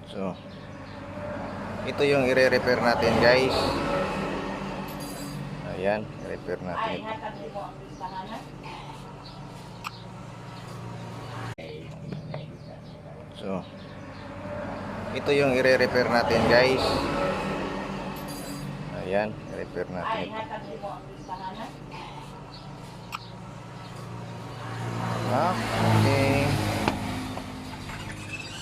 So, ito yung i-repair natin, guys. Ayan, i-repair natin ito. So, ito yung i-repair natin, guys. Ayan, i-repair natin ito. Okay.